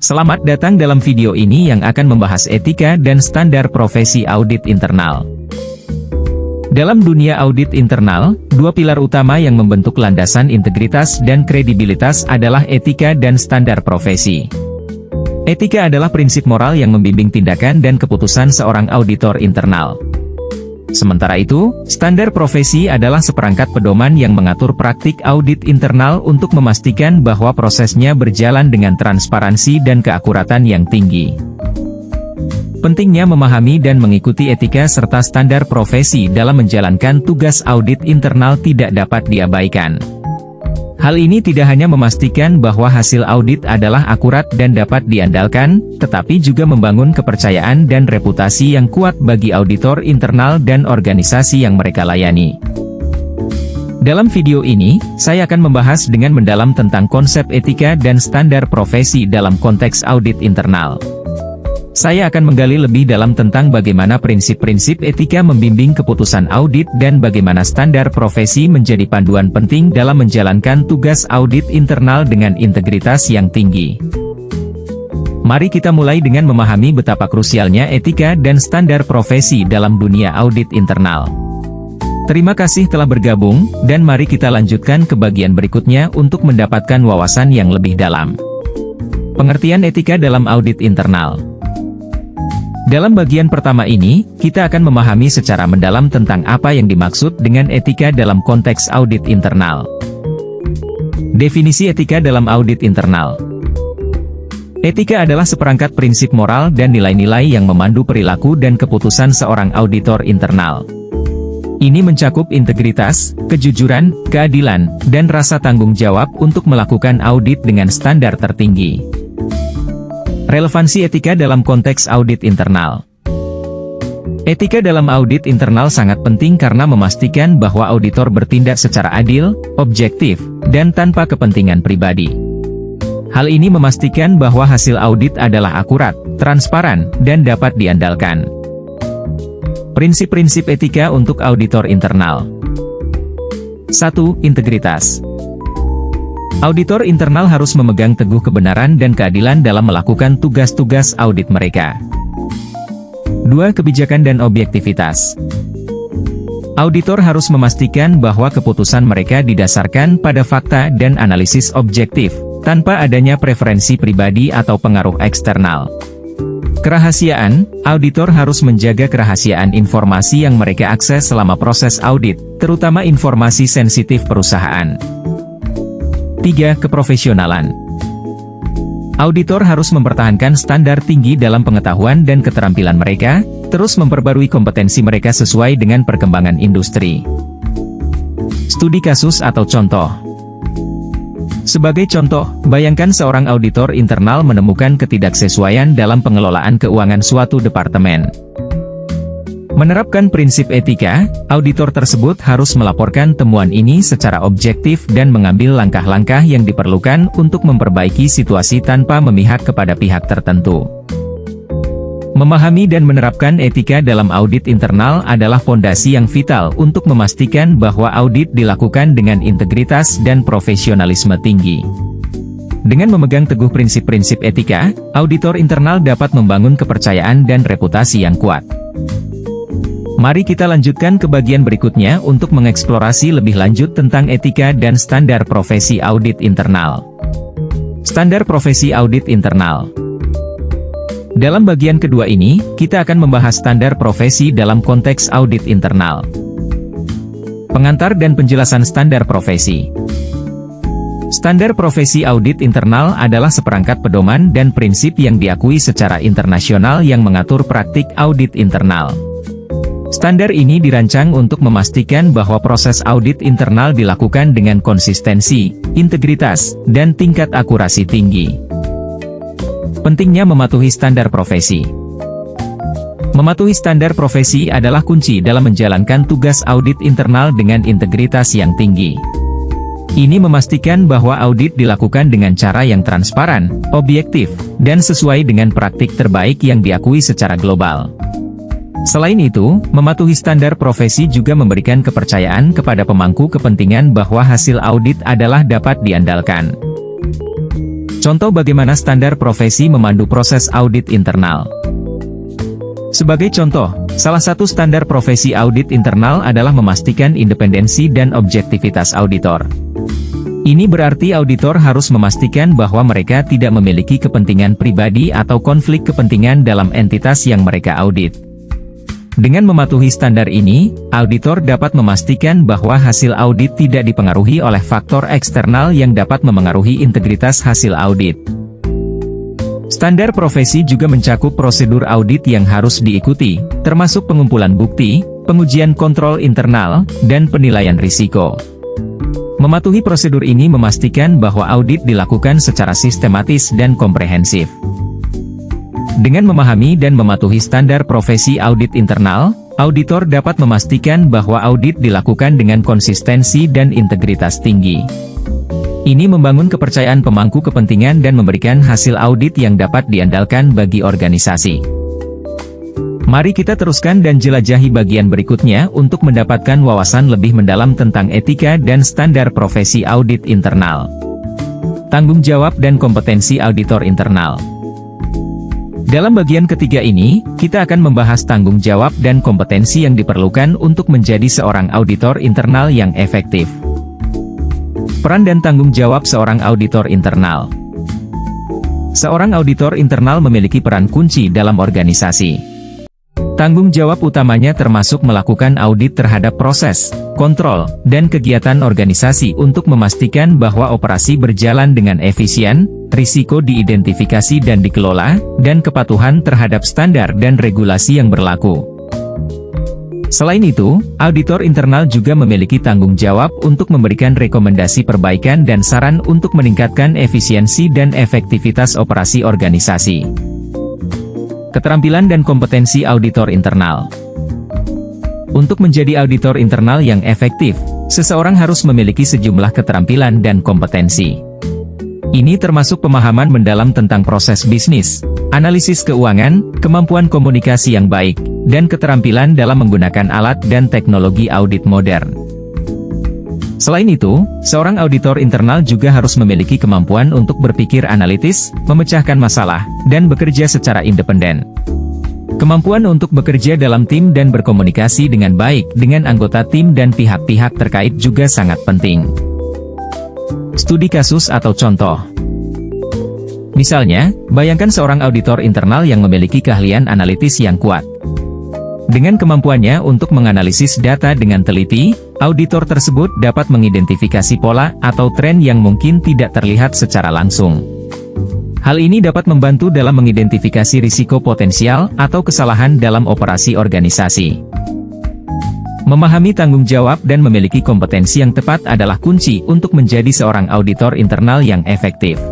Selamat datang dalam video ini yang akan membahas etika dan standar profesi audit internal. Dalam dunia audit internal, dua pilar utama yang membentuk landasan integritas dan kredibilitas adalah etika dan standar profesi. Etika adalah prinsip moral yang membimbing tindakan dan keputusan seorang auditor internal. Sementara itu, standar profesi adalah seperangkat pedoman yang mengatur praktik audit internal untuk memastikan bahwa prosesnya berjalan dengan transparansi dan keakuratan yang tinggi. Pentingnya memahami dan mengikuti etika serta standar profesi dalam menjalankan tugas audit internal tidak dapat diabaikan. Hal ini tidak hanya memastikan bahwa hasil audit adalah akurat dan dapat diandalkan, tetapi juga membangun kepercayaan dan reputasi yang kuat bagi auditor internal dan organisasi yang mereka layani. Dalam video ini, saya akan membahas dengan mendalam tentang konsep etika dan standar profesi dalam konteks audit internal. Saya akan menggali lebih dalam tentang bagaimana prinsip-prinsip etika membimbing keputusan audit dan bagaimana standar profesi menjadi panduan penting dalam menjalankan tugas audit internal dengan integritas yang tinggi. Mari kita mulai dengan memahami betapa krusialnya etika dan standar profesi dalam dunia audit internal. Terima kasih telah bergabung, dan mari kita lanjutkan ke bagian berikutnya untuk mendapatkan wawasan yang lebih dalam. Pengertian etika dalam audit internal. Dalam bagian pertama ini, kita akan memahami secara mendalam tentang apa yang dimaksud dengan etika dalam konteks audit internal. Definisi etika dalam audit internal. Etika adalah seperangkat prinsip moral dan nilai-nilai yang memandu perilaku dan keputusan seorang auditor internal. Ini mencakup integritas, kejujuran, keadilan, dan rasa tanggung jawab untuk melakukan audit dengan standar tertinggi. Relevansi etika dalam konteks audit internal. Etika dalam audit internal sangat penting karena memastikan bahwa auditor bertindak secara adil, objektif, dan tanpa kepentingan pribadi. Hal ini memastikan bahwa hasil audit adalah akurat, transparan, dan dapat diandalkan. Prinsip-prinsip etika untuk auditor internal. 1. Integritas. Auditor internal harus memegang teguh kebenaran dan keadilan dalam melakukan tugas-tugas audit mereka. 2. Kebijakan dan objektivitas. Auditor harus memastikan bahwa keputusan mereka didasarkan pada fakta dan analisis objektif, tanpa adanya preferensi pribadi atau pengaruh eksternal. Kerahasiaan, auditor harus menjaga kerahasiaan informasi yang mereka akses selama proses audit, terutama informasi sensitif perusahaan. 3. Keprofesionalan. Auditor harus mempertahankan standar tinggi dalam pengetahuan dan keterampilan mereka, terus memperbarui kompetensi mereka sesuai dengan perkembangan industri. Studi kasus atau contoh. Sebagai contoh, bayangkan seorang auditor internal menemukan ketidaksesuaian dalam pengelolaan keuangan suatu departemen. Menerapkan prinsip etika, auditor tersebut harus melaporkan temuan ini secara objektif dan mengambil langkah-langkah yang diperlukan untuk memperbaiki situasi tanpa memihak kepada pihak tertentu. Memahami dan menerapkan etika dalam audit internal adalah fondasi yang vital untuk memastikan bahwa audit dilakukan dengan integritas dan profesionalisme tinggi. Dengan memegang teguh prinsip-prinsip etika, auditor internal dapat membangun kepercayaan dan reputasi yang kuat. Mari kita lanjutkan ke bagian berikutnya untuk mengeksplorasi lebih lanjut tentang etika dan standar profesi audit internal. Standar profesi audit internal. Dalam bagian kedua ini, kita akan membahas standar profesi dalam konteks audit internal. Pengantar dan penjelasan standar profesi. Standar profesi audit internal adalah seperangkat pedoman dan prinsip yang diakui secara internasional yang mengatur praktik audit internal. Standar ini dirancang untuk memastikan bahwa proses audit internal dilakukan dengan konsistensi, integritas, dan tingkat akurasi tinggi. Pentingnya mematuhi standar profesi. Mematuhi standar profesi adalah kunci dalam menjalankan tugas audit internal dengan integritas yang tinggi. Ini memastikan bahwa audit dilakukan dengan cara yang transparan, objektif, dan sesuai dengan praktik terbaik yang diakui secara global. Selain itu, mematuhi standar profesi juga memberikan kepercayaan kepada pemangku kepentingan bahwa hasil audit adalah dapat diandalkan. Contoh bagaimana standar profesi memandu proses audit internal. Sebagai contoh, salah satu standar profesi audit internal adalah memastikan independensi dan objektivitas auditor. Ini berarti auditor harus memastikan bahwa mereka tidak memiliki kepentingan pribadi atau konflik kepentingan dalam entitas yang mereka audit. Dengan mematuhi standar ini, auditor dapat memastikan bahwa hasil audit tidak dipengaruhi oleh faktor eksternal yang dapat memengaruhi integritas hasil audit. Standar profesi juga mencakup prosedur audit yang harus diikuti, termasuk pengumpulan bukti, pengujian kontrol internal, dan penilaian risiko. Mematuhi prosedur ini memastikan bahwa audit dilakukan secara sistematis dan komprehensif. Dengan memahami dan mematuhi standar profesi audit internal, auditor dapat memastikan bahwa audit dilakukan dengan konsistensi dan integritas tinggi. Ini membangun kepercayaan pemangku kepentingan dan memberikan hasil audit yang dapat diandalkan bagi organisasi. Mari kita teruskan dan jelajahi bagian berikutnya untuk mendapatkan wawasan lebih mendalam tentang etika dan standar profesi audit internal. Tanggung jawab dan kompetensi auditor internal. Dalam bagian ketiga ini, kita akan membahas tanggung jawab dan kompetensi yang diperlukan untuk menjadi seorang auditor internal yang efektif. Peran dan tanggung jawab seorang auditor internal. Seorang auditor internal memiliki peran kunci dalam organisasi. Tanggung jawab utamanya termasuk melakukan audit terhadap proses, kontrol, dan kegiatan organisasi untuk memastikan bahwa operasi berjalan dengan efisien, risiko diidentifikasi dan dikelola, dan kepatuhan terhadap standar dan regulasi yang berlaku. Selain itu, auditor internal juga memiliki tanggung jawab untuk memberikan rekomendasi perbaikan dan saran untuk meningkatkan efisiensi dan efektivitas operasi organisasi. Keterampilan dan kompetensi auditor internal. Untuk menjadi auditor internal yang efektif, seseorang harus memiliki sejumlah keterampilan dan kompetensi. Ini termasuk pemahaman mendalam tentang proses bisnis, analisis keuangan, kemampuan komunikasi yang baik, dan keterampilan dalam menggunakan alat dan teknologi audit modern. Selain itu, seorang auditor internal juga harus memiliki kemampuan untuk berpikir analitis, memecahkan masalah, dan bekerja secara independen. Kemampuan untuk bekerja dalam tim dan berkomunikasi dengan baik dengan anggota tim dan pihak-pihak terkait juga sangat penting. Studi kasus atau contoh. Misalnya, bayangkan seorang auditor internal yang memiliki keahlian analitis yang kuat. Dengan kemampuannya untuk menganalisis data dengan teliti, auditor tersebut dapat mengidentifikasi pola atau tren yang mungkin tidak terlihat secara langsung. Hal ini dapat membantu dalam mengidentifikasi risiko potensial atau kesalahan dalam operasi organisasi. Memahami tanggung jawab dan memiliki kompetensi yang tepat adalah kunci untuk menjadi seorang auditor internal yang efektif.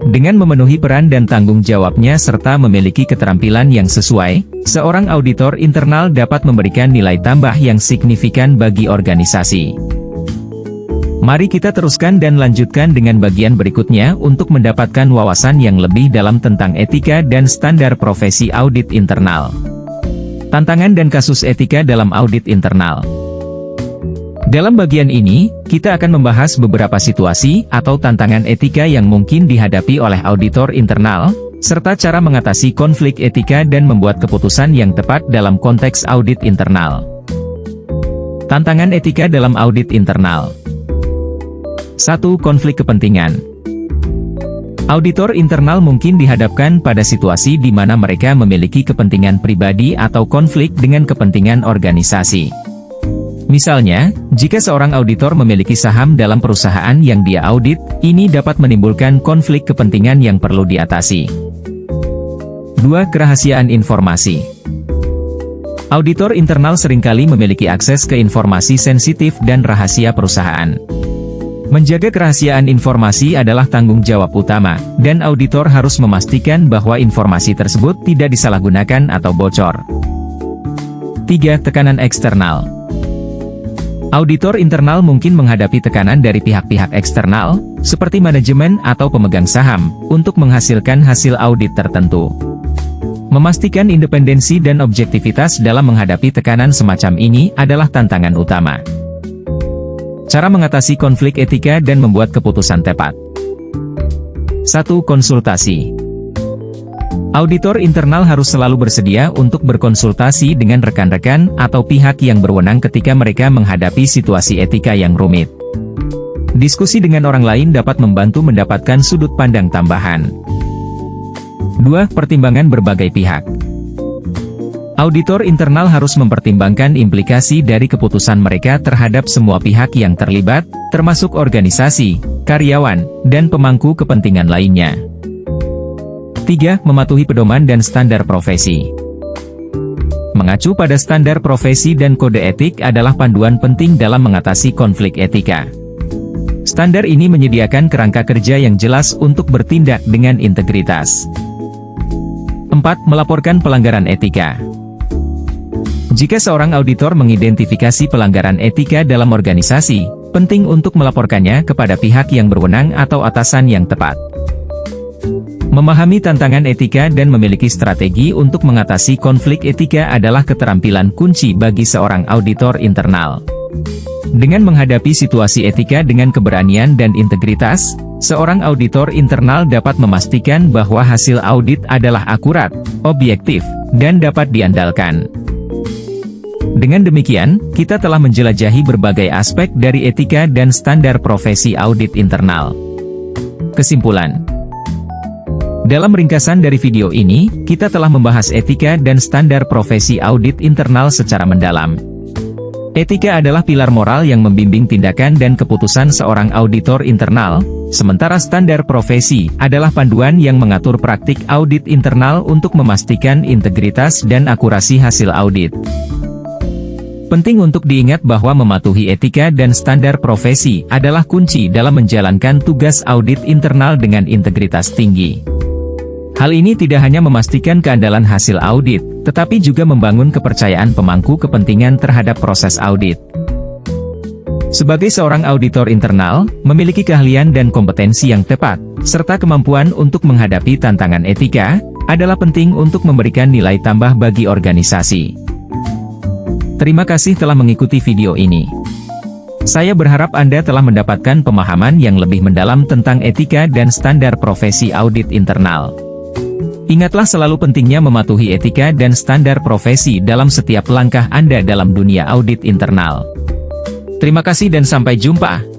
Dengan memenuhi peran dan tanggung jawabnya serta memiliki keterampilan yang sesuai, seorang auditor internal dapat memberikan nilai tambah yang signifikan bagi organisasi. Mari kita teruskan dan lanjutkan dengan bagian berikutnya untuk mendapatkan wawasan yang lebih dalam tentang etika dan standar profesi audit internal. Tantangan dan kasus etika dalam audit internal. Dalam bagian ini, kita akan membahas beberapa situasi atau tantangan etika yang mungkin dihadapi oleh auditor internal, serta cara mengatasi konflik etika dan membuat keputusan yang tepat dalam konteks audit internal. Tantangan etika dalam audit internal. 1. Konflik kepentingan. Auditor internal mungkin dihadapkan pada situasi di mana mereka memiliki kepentingan pribadi atau konflik dengan kepentingan organisasi. Misalnya, jika seorang auditor memiliki saham dalam perusahaan yang dia audit, ini dapat menimbulkan konflik kepentingan yang perlu diatasi. 2. Kerahasiaan informasi. Auditor internal seringkali memiliki akses ke informasi sensitif dan rahasia perusahaan. Menjaga kerahasiaan informasi adalah tanggung jawab utama, dan auditor harus memastikan bahwa informasi tersebut tidak disalahgunakan atau bocor. 3. Tekanan eksternal. Auditor internal mungkin menghadapi tekanan dari pihak-pihak eksternal, seperti manajemen atau pemegang saham, untuk menghasilkan hasil audit tertentu. Memastikan independensi dan objektivitas dalam menghadapi tekanan semacam ini adalah tantangan utama. Cara mengatasi konflik etika dan membuat keputusan tepat. 1. Konsultasi. Auditor internal harus selalu bersedia untuk berkonsultasi dengan rekan-rekan atau pihak yang berwenang ketika mereka menghadapi situasi etika yang rumit. Diskusi dengan orang lain dapat membantu mendapatkan sudut pandang tambahan. 2. Pertimbangan berbagai pihak. Auditor internal harus mempertimbangkan implikasi dari keputusan mereka terhadap semua pihak yang terlibat, termasuk organisasi, karyawan, dan pemangku kepentingan lainnya. 3. Mematuhi pedoman dan standar profesi. Mengacu pada standar profesi dan kode etik adalah panduan penting dalam mengatasi konflik etika. Standar ini menyediakan kerangka kerja yang jelas untuk bertindak dengan integritas. 4. Melaporkan pelanggaran etika. Jika seorang auditor mengidentifikasi pelanggaran etika dalam organisasi, penting untuk melaporkannya kepada pihak yang berwenang atau atasan yang tepat. Memahami tantangan etika dan memiliki strategi untuk mengatasi konflik etika adalah keterampilan kunci bagi seorang auditor internal. Dengan menghadapi situasi etika dengan keberanian dan integritas, seorang auditor internal dapat memastikan bahwa hasil audit adalah akurat, objektif, dan dapat diandalkan. Dengan demikian, kita telah menjelajahi berbagai aspek dari etika dan standar profesi audit internal. Kesimpulan. Dalam ringkasan dari video ini, kita telah membahas etika dan standar profesi audit internal secara mendalam. Etika adalah pilar moral yang membimbing tindakan dan keputusan seorang auditor internal, sementara standar profesi adalah panduan yang mengatur praktik audit internal untuk memastikan integritas dan akurasi hasil audit. Penting untuk diingat bahwa mematuhi etika dan standar profesi adalah kunci dalam menjalankan tugas audit internal dengan integritas tinggi. Hal ini tidak hanya memastikan keandalan hasil audit, tetapi juga membangun kepercayaan pemangku kepentingan terhadap proses audit. Sebagai seorang auditor internal, memiliki keahlian dan kompetensi yang tepat, serta kemampuan untuk menghadapi tantangan etika, adalah penting untuk memberikan nilai tambah bagi organisasi. Terima kasih telah mengikuti video ini. Saya berharap Anda telah mendapatkan pemahaman yang lebih mendalam tentang etika dan standar profesi audit internal. Ingatlah selalu pentingnya mematuhi etika dan standar profesi dalam setiap langkah Anda dalam dunia audit internal. Terima kasih dan sampai jumpa.